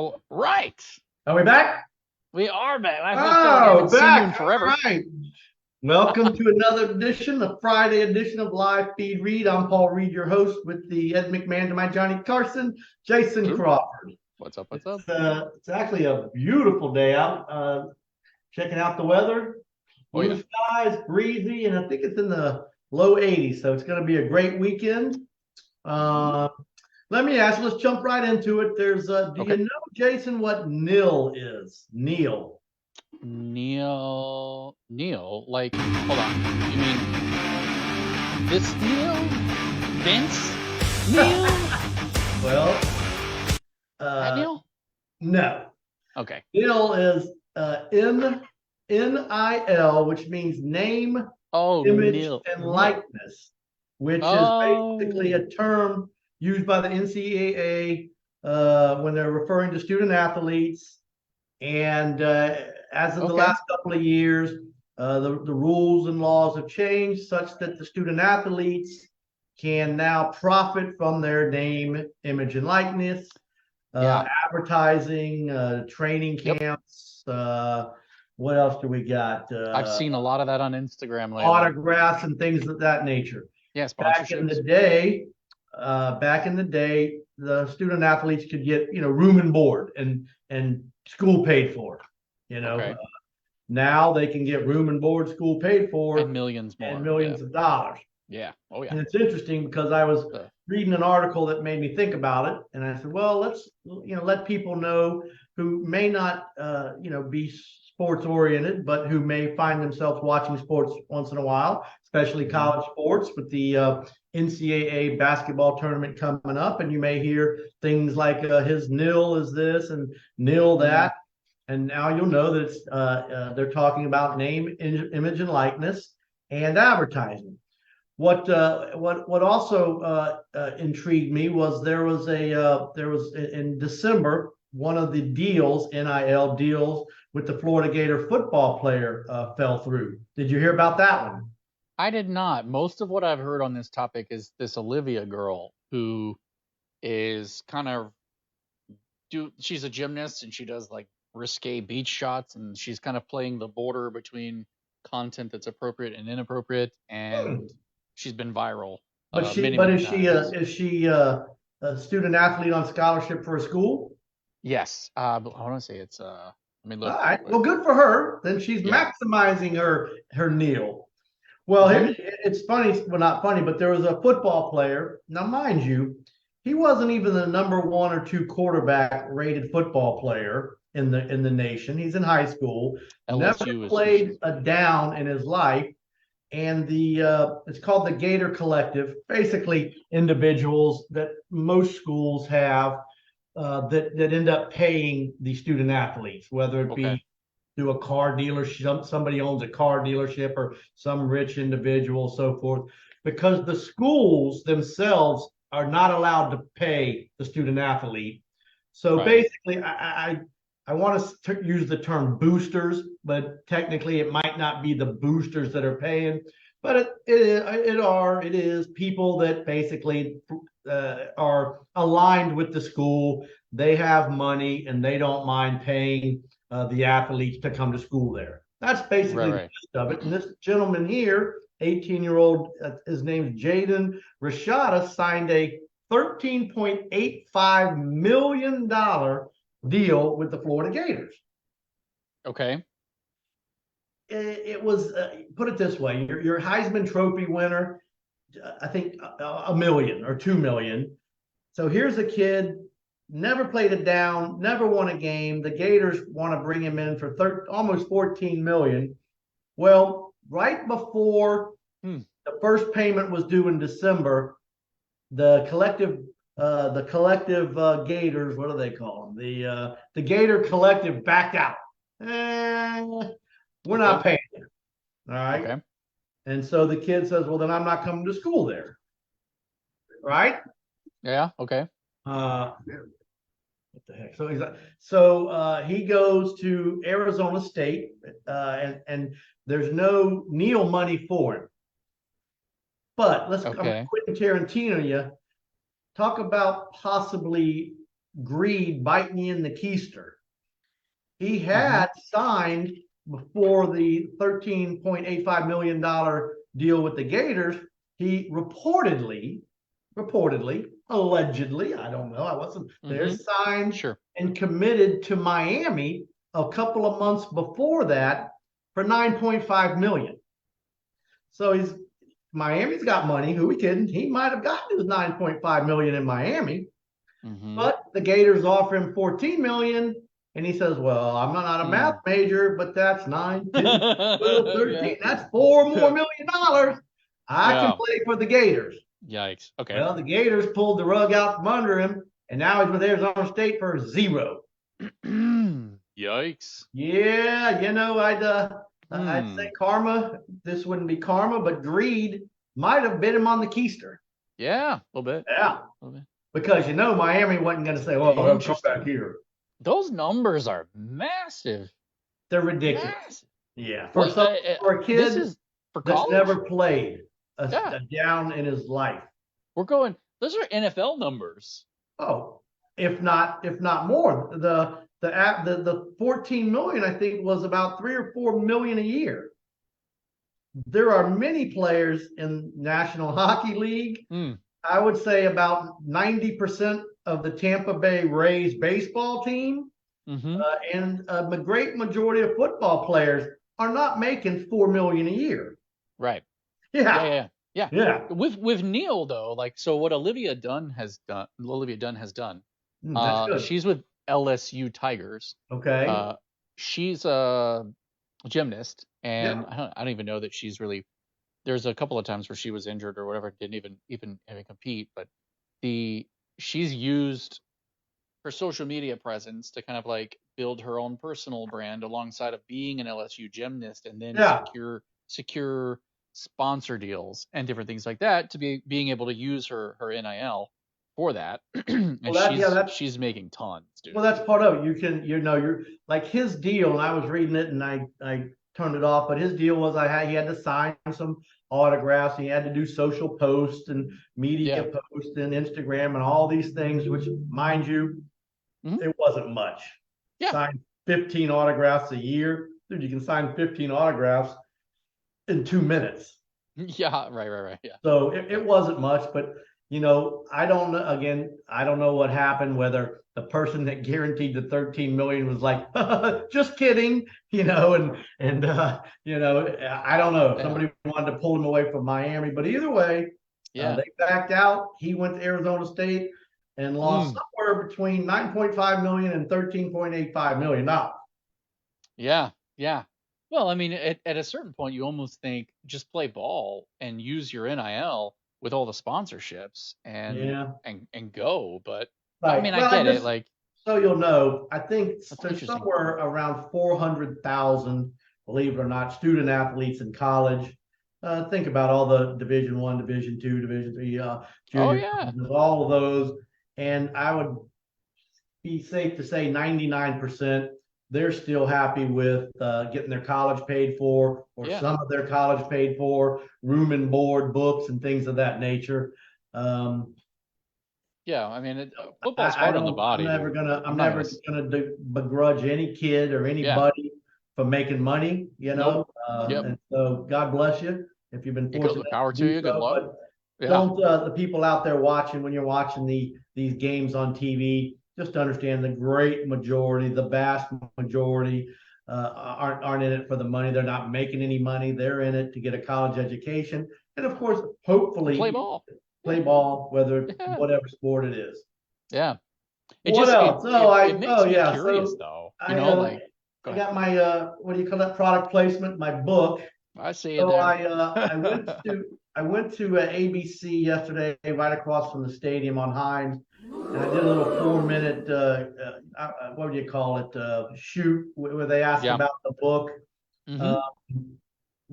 All right. Are we back? We are back. I feel like I haven't seen you in forever. All right. Welcome to another edition, the Friday edition of Live Feed Read. I'm Paul Reed, your host, with the Ed McMahon to my Johnny Carson, Jason Crawford. What's up? What's up? It's actually a beautiful day out. Checking out the weather. Blue skies, breezy, and I think it's in the low 80s. So it's going to be a great weekend. Let me ask you, let's jump right into it. There's do you know, Jason, what NIL is? NIL. Neil, like, hold on. You mean this Neil? Vince? Neil? Well, that Neil? No. Okay. NIL is NIL, which means name, image, Neil. and likeness, which is basically a term used by the NCAA when they're referring to student athletes. And as of the last couple of years, the rules and laws have changed such that the student athletes can now profit from their name, image, and likeness, advertising, training camps. What else do we got? I've seen a lot of that on Instagram lately. Autographs and things of that nature. Yeah, back in the day, the student athletes could get room and board and school paid for. Now they can get room and board, school paid for, and millions more, and millions of dollars. Yeah. And it's interesting because I was reading an article that made me think about it, and I said, well, let's let people know who may not be sports oriented, but who may find themselves watching sports once in a while, especially college sports, with the NCAA basketball tournament coming up, and you may hear things like his NIL is this and NIL that, and now you'll know that they're talking about name, image, and likeness and advertising. What also intrigued me was there was in December, one of the deals, NIL deals, with the Florida Gator football player fell through. Did you hear about that one? I did not. Most of what I've heard on this topic is this Olivia girl who is she's a gymnast and she does like risque beach shots, and she's kind of playing the border between content that's appropriate and inappropriate, and she's been viral. Is she a student athlete on scholarship for a school? Yes. I want to say it's look. All right. Well, good for her. Then she's maximizing her NIL. Well, it's funny. Well, not funny, but there was a football player. Now, mind you, he wasn't even the number 1 or 2 quarterback rated football player in the nation. He's in high school. Never played a down in his life. And it's called the Gator Collective. Basically, individuals that most schools have that end up paying the student athletes, whether it be through a car dealership, somebody owns a car dealership, or some rich individual, so forth, because the schools themselves are not allowed to pay the student athlete. So basically, I want to use the term boosters, but technically it might not be the boosters that are paying, but it is people that basically are aligned with the school. They have money and they don't mind paying the athletes to come to school there. That's basically the gist of it. And this gentleman here, 18-year-old, his name's Jaden Rashada, signed a $13.85 million deal with the Florida Gators. Okay. It was, put it this way, your Heisman Trophy winner, I think $1 million or $2 million. So here's a kid, never played it down, never won a game. The Gators want to bring him in for almost $14 million. Well, right before the first payment was due in December, the collective Gators, what do they call them? The Gator Collective backed out. We're not paying you. All right. Okay. And so the kid says, well, then I'm not coming to school there. Right? Yeah. Okay. What the heck? So he goes to Arizona State, and there's no NIL money for him. But I'm Quentin Tarantino. Talk about possibly greed bite me in the keister. He Mm-hmm. had signed before the $13.85 million deal with the Gators. He reportedly, allegedly, I don't know, I wasn't there, Mm-hmm. signed Sure. and committed to Miami a couple of months before that for 9.5 million. So Miami's got money. Who we kidding? He might have gotten his 9.5 million in Miami, Mm-hmm. but the Gators offer him 14 million. And he says, well, I'm not a math major, but that's 9, 10, 12, 13. Yeah. That's $4 more million. I can Yeah. play for the Gators. Yikes. Okay. Well, the Gators pulled the rug out from under him, and now he's with Arizona State for zero. Yikes. Yeah, I'd say Hmm. karma. This wouldn't be karma, but greed might have bit him on the keister. Yeah, a little bit. Yeah, A little bit. because Miami wasn't going to say, "Well, he'll come back Interesting. here." Those numbers are massive. They're ridiculous. Massive. Yeah, for Well, some for a this kid is for that's college. never played Yeah, a down in his life. we're going. Those are NFL numbers. Oh, if not more. The 14 million I think was about 3 or 4 million a year. There are many players in National Hockey League. Mm. I would say about 90% of the Tampa Bay Rays baseball team Mm-hmm. and a great majority of football players are not making 4 million a year. Right. Yeah, Yeah. yeah. With Neil though, like so, what Olivia Dunn has done. That's good. She's with LSU Tigers. Okay. She's a gymnast, Yeah. and I don't even know that she's really. There's a couple of times where she was injured or whatever, didn't even compete, but she's used her social media presence to kind of like build her own personal brand alongside of being an LSU gymnast, and then Yeah. secure sponsor deals and different things like that to being able to use her NIL for that. And she's making tons, dude. Well, that's part of it. You can, you're like his deal, and I was reading it and I turned it off, but his deal was he had to sign some autographs. He had to do social posts and media posts and Instagram and all these things, which, mind you, it wasn't much. Yeah. Sign 15 autographs a year. Dude, you can sign 15 autographs in 2 minutes. Yeah, right. Yeah. So it wasn't much, but I don't know. Again, I don't know what happened. Whether the person that guaranteed the 13 million was like, just kidding, and I don't know. Somebody wanted to pull him away from Miami, but either way, they backed out. He went to Arizona State and lost somewhere between 9.5 million and 13.85 million dollars. Yeah. Well, I mean, at a certain point, you almost think just play ball and use your NIL with all the sponsorships and go. But right. I mean, I get it. Like, so you'll know, I think there's somewhere around 400,000, believe it or not, student athletes in college. Think about all the Division I, Division II, Division III, junior, all of those, and I would be safe to say 99%. They're still happy with getting their college paid for, or some of their college paid for, room and board, books, and things of that nature. I mean, football's hard on the body. I'm never gonna begrudge any kid or anybody for making money, And so God bless you if you've been fortunate. Power to you. Good luck. But don't the people out there watching, when you're watching these games on TV, just to understand the great majority, the vast majority, aren't in it for the money. They're not making any money. They're in it to get a college education, and of course, hopefully, play ball, whatever sport it is. Yeah. What else? It makes me curious, though. I got my what do you call that, product placement? My book. I see it there. I went to ABC yesterday, right across from the stadium on Hines. And I did a little 4-minute, what do you call it, shoot where they asked about the book.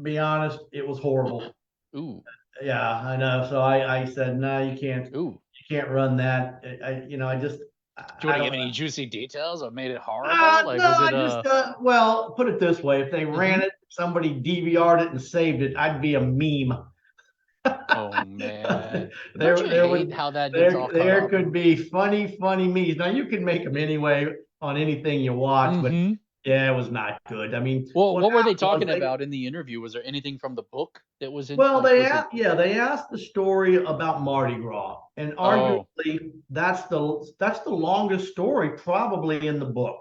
Be honest, it was horrible. Ooh. Yeah, I know. So I said, no, you can't. Ooh. You can't run that. Do you want to give any juicy details? What made it horrible? Well, put it this way: if they ran it, somebody DVR'd it and saved it, I'd be a meme. Oh man, don't there, you there was, hate how that gets there, all caught there up? could be funny memes. Now you can make them anyway on anything you watch, but Mm-hmm. yeah, it was not good. I mean, Well, what what were they happened was talking they, about in the interview? Was there anything from the book that was in? well, Like, they was it? asked, yeah, they asked the story about Mardi Gras, and Oh, arguably that's the longest story probably in the book.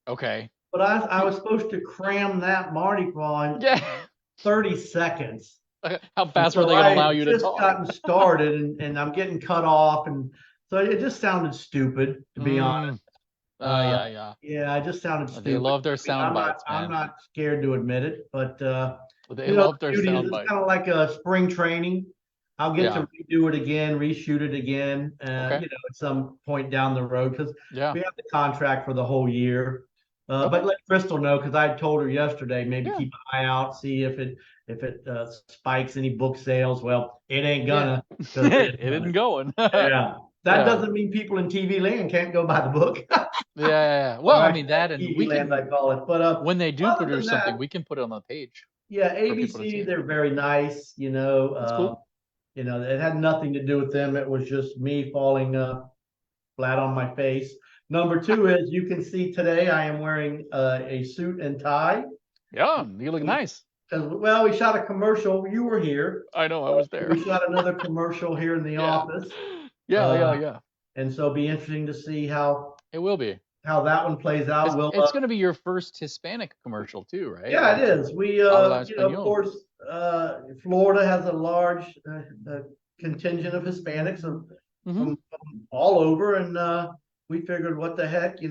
okay. But I was supposed to cram that Mardi Gras in Yeah. 30 seconds. How And fast were so they going to I allow had you to just talk? gotten started and I'm getting cut off. And so it just sounded stupid, to be honest. Mm. Uh, Yeah, yeah. yeah, it just sounded They stupid. love their I mean, sound bites, I'm man. not scared to admit it, but They you know, love the their beauty is sound it's bites. kind of like a spring training. I'll get Yeah. to redo it again, reshoot it again, Okay. at some point down the road because Yeah. we have the contract for the whole year. Okay. But let Crystal know because I told her yesterday maybe Yeah. keep an eye out, see if it spikes any book sales. Well, it ain't Yeah. gonna because It isn't going. yeah. That Yeah. doesn't mean people in TV land can't go buy the book. Yeah, yeah, yeah. Or Well, I mean actually, that, and TV we land, I can, call it. But when they do other than produce something, that, we can put it on the page yeah, for people to ABC, see. they're very nice. That's cool. It had nothing to do with them. It was just me falling flat on my face. Number two is you can see today I am wearing a suit and tie. Yeah, you look nice. Because, well, we shot a commercial. You were here. I know, I was there. We shot another commercial here in the Yeah. office. Yeah, yeah, Uh, yeah. and so it'll be interesting to see how It will be. that one plays out. It's going to be your first Hispanic commercial too, right? Yeah, Like it is. We, habla of español. course, Florida has a large contingent of Hispanics Mm-hmm. from all over, and we figured, what the heck, we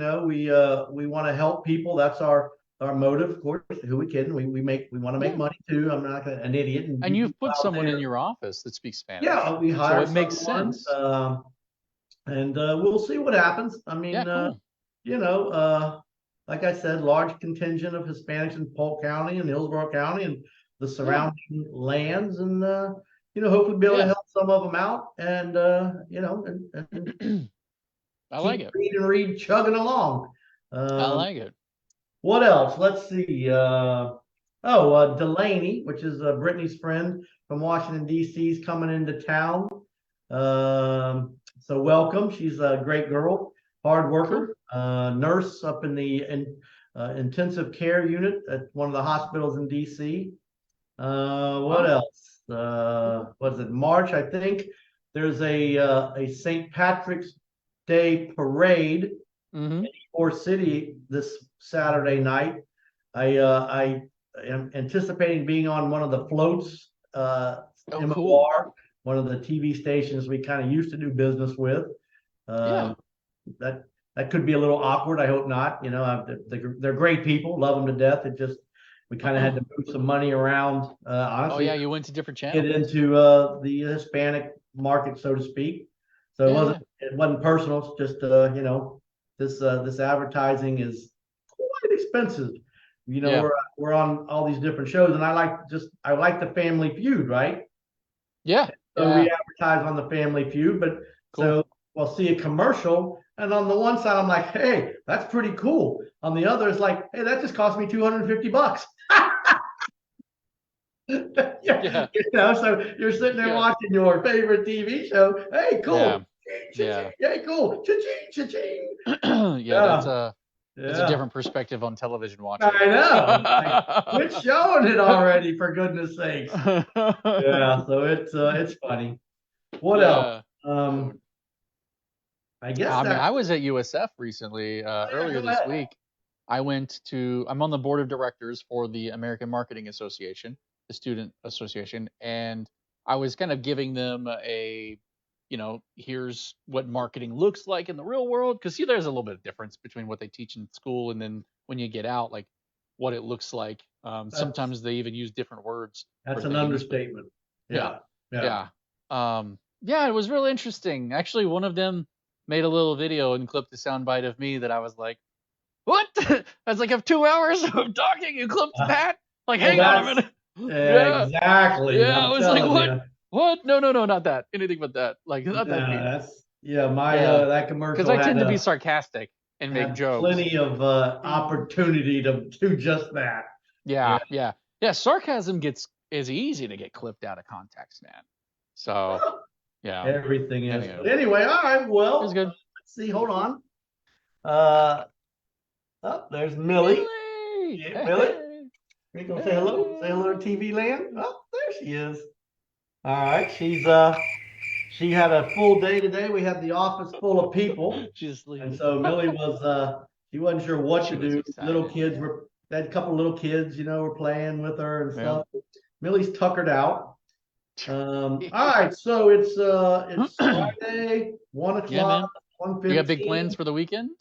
want to help people. That's our motive, of course. Who we kidding? We want to make Yeah. money too. I'm not an idiot. And And you you've people put out someone in there, your office that speaks Spanish. yeah, we So hire it makes someone, sense. and we'll see what happens. I Yeah, mean, cool. you know, uh, like I said, large contingent of Hispanics in Polk County and Hillsborough County and the Yeah. surrounding lands, and hopefully be able to Yeah. help some of them out, and and I like keep it. read, chugging along. I Um, like it. what else? Let's see. Delaney, which is Brittany's friend from Washington D.C., is coming into town. So welcome. She's a great girl, hard Cool. worker, nurse up in the intensive care unit at one of the hospitals in DC. What Wow. else? Was it March? I think there's a St. Patrick's Day parade Mm-hmm. in Ybor City this Saturday night. I am anticipating being on one of the floats, Oh, cool. MOR, one of the TV stations we kind of used to do business with. Yeah. Um, that that could be a little awkward. I hope not. They're great people, love them to death. It just we kind of had to move some money around. Oh, Honestly, yeah, you went to different get channels. into the Hispanic market, so to speak. So Yeah, yeah. it wasn't personal. It's just this advertising is quite expensive. Yeah. We're on all these different shows, and I like the Family Feud, right? Yeah. So Yeah. we advertise on the Family Feud, but Cool. so we'll see a commercial, and on the one side I'm like, hey, that's pretty cool. On the other, it's like, hey, that just cost me $250. Yeah, Yeah. so you're sitting there Yeah. watching your favorite TV show. Hey, Yeah. cool. Yeah. Hey, cool. Cha-ching, cha-ching. Yeah, Yeah, that's a yeah. different perspective on television watching. I know. Like, quit showing it already, for goodness sakes. Yeah, so it's funny. What else? Yeah. Um, I guess I mean, that's I was at USF recently, yeah, earlier go this ahead. week. I'm on the board of directors for the American Marketing Association, the student association, and I was kind of giving them here's what marketing looks like in the real world. Because see, there's a little bit of difference between what they teach in school and then when you get out, like what it looks like. That's Sometimes they even use different words for that's an things, but understatement. yeah, Yeah, yeah. yeah. Yeah, it was really interesting. Actually, one of them made a little video and clipped a soundbite of me that I was like, "What?" I was like, "Of 2 hours of talking, you clipped that?" Like, Well, hang on a that's minute. Yeah, exactly. yeah. I I'm was like, telling "What? you. What? No, no, no, not that. Anything but that. Like, not that Yeah, beat." my Yeah, that because commercial I tend to be sarcastic and make had jokes. plenty of opportunity to do just that. Yeah, Yeah, yeah, yeah. Sarcasm is easy to get clipped out of context, man. So, yeah. Everything is. Anyway. But anyway, all right. Well, It was good. Let's see. Hold on. There's Millie. Yeah, Millie. You gonna say hello? Say hello to TV land. Oh, there she is. All right. She had a full day today. We had the office full of people. She's sleeping. And so Millie she wasn't sure what to do. Excited, little kids they had a couple of little kids, were playing with her and stuff. Millie's tuckered out. All right, so it's Friday, 1:00, Yeah, 1:15. You got big plans for the weekend?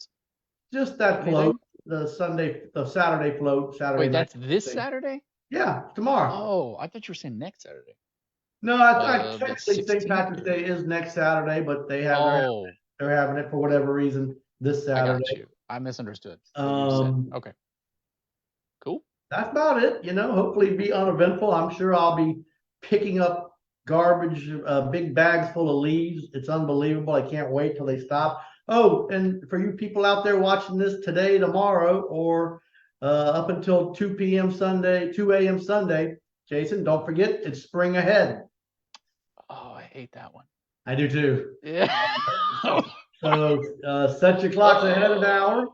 Just that float, the Saturday float. Saturday. Wait, that's this Saturday? Yeah, tomorrow. Oh, I thought you were saying next Saturday. No, I technically St. Patrick's Day is next Saturday, but they're having it for whatever reason this Saturday. I got you. I misunderstood. Okay. Cool. That's about it. Hopefully be uneventful. I'm sure I'll be picking up garbage, big bags full of leaves. It's unbelievable. I can't wait till they stop. Oh, and for you people out there watching this today, tomorrow, or up until 2 p.m. Sunday, 2 a.m. Sunday, Jason, don't forget, it's spring ahead. Oh, I hate that one. I do too. Yeah. So set your clocks ahead an hour.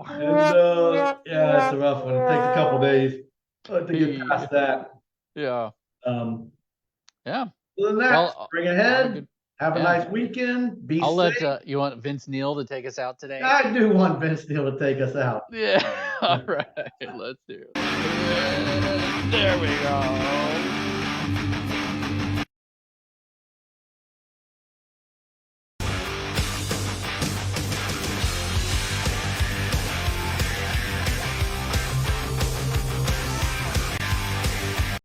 And yeah, it's a rough one. It takes a couple days to get past that. Yeah. Yeah. Other than that, spring ahead. Have a nice weekend. Be safe. You want Vince Neil to take us out today? I do want Vince Neil to take us out. Yeah. All right. Let's do it. There we go.